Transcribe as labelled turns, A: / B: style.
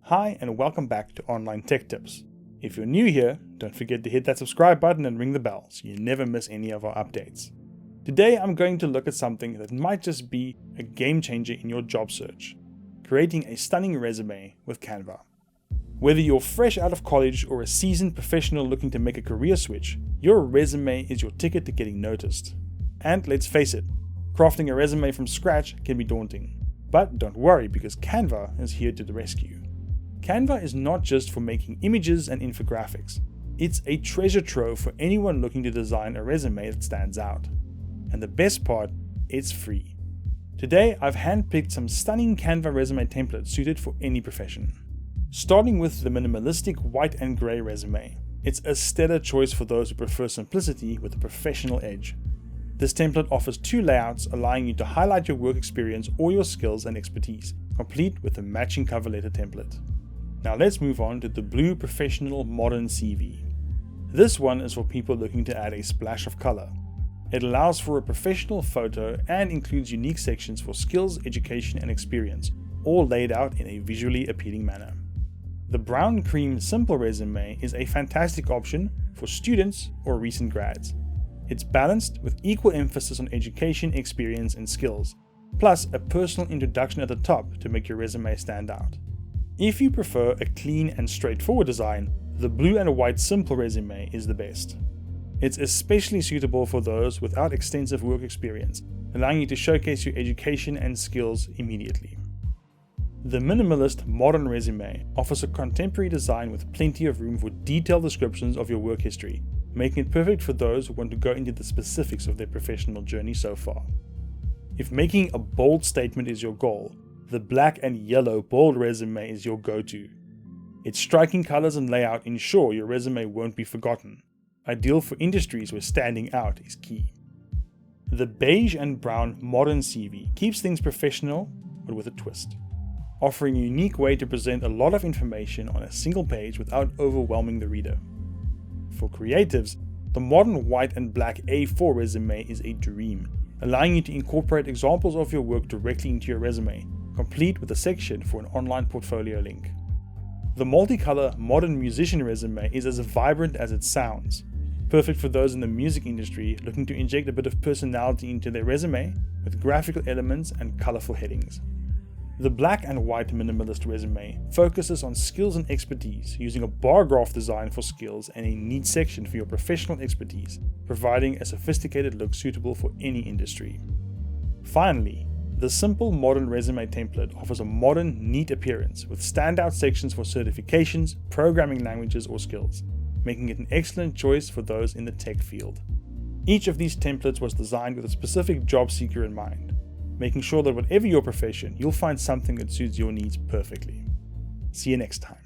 A: Hi and welcome back to Online Tech Tips. If you're new here, don't forget to hit that subscribe button and ring the bell so you never miss any of our updates. Today I'm going to look at something that might just be a game changer in your job search: creating a stunning resume with Canva. Whether you're fresh out of college or a seasoned professional looking to make a career switch, your resume is your ticket to getting noticed. And let's face it, crafting a resume from scratch can be daunting. But don't worry, because Canva is here to the rescue. Canva is not just for making images and infographics. It's a treasure trove for anyone looking to design a resume that stands out. And the best part, it's free. Today, I've handpicked some stunning Canva resume templates suited for any profession. Starting with the minimalistic white and grey resume. It's a stellar choice for those who prefer simplicity with a professional edge. This template offers two layouts, allowing you to highlight your work experience or your skills and expertise, complete with a matching cover letter template. Now let's move on to the blue professional modern CV. This one is for people looking to add a splash of color. It allows for a professional photo and includes unique sections for skills, education, and experience, all laid out in a visually appealing manner. The brown cream simple resume is a fantastic option for students or recent grads. It's balanced with equal emphasis on education, experience, and skills, plus a personal introduction at the top to make your resume stand out. If you prefer a clean and straightforward design, the blue and white simple resume is the best. It's especially suitable for those without extensive work experience, allowing you to showcase your education and skills immediately. The minimalist modern resume offers a contemporary design with plenty of room for detailed descriptions of your work history, making it perfect for those who want to go into the specifics of their professional journey so far. If making a bold statement is your goal, the black and yellow bold resume is your go-to. Its striking colors and layout ensure your resume won't be forgotten, ideal for industries where standing out is key. The beige and brown modern CV keeps things professional but with a twist, offering a unique way to present a lot of information on a single page without overwhelming the reader. For creatives, the modern white and black A4 resume is a dream, allowing you to incorporate examples of your work directly into your resume, complete with a section for an online portfolio link. The multicolor modern musician resume is as vibrant as it sounds, perfect for those in the music industry looking to inject a bit of personality into their resume with graphical elements and colorful headings. The black and white minimalist resume focuses on skills and expertise, using a bar graph design for skills and a neat section for your professional expertise, providing a sophisticated look suitable for any industry. Finally, the simple modern resume template offers a modern, neat appearance with standout sections for certifications, programming languages, or skills, making it an excellent choice for those in the tech field. Each of these templates was designed with a specific job seeker in mind, making sure that whatever your profession, you'll find something that suits your needs perfectly. See you next time.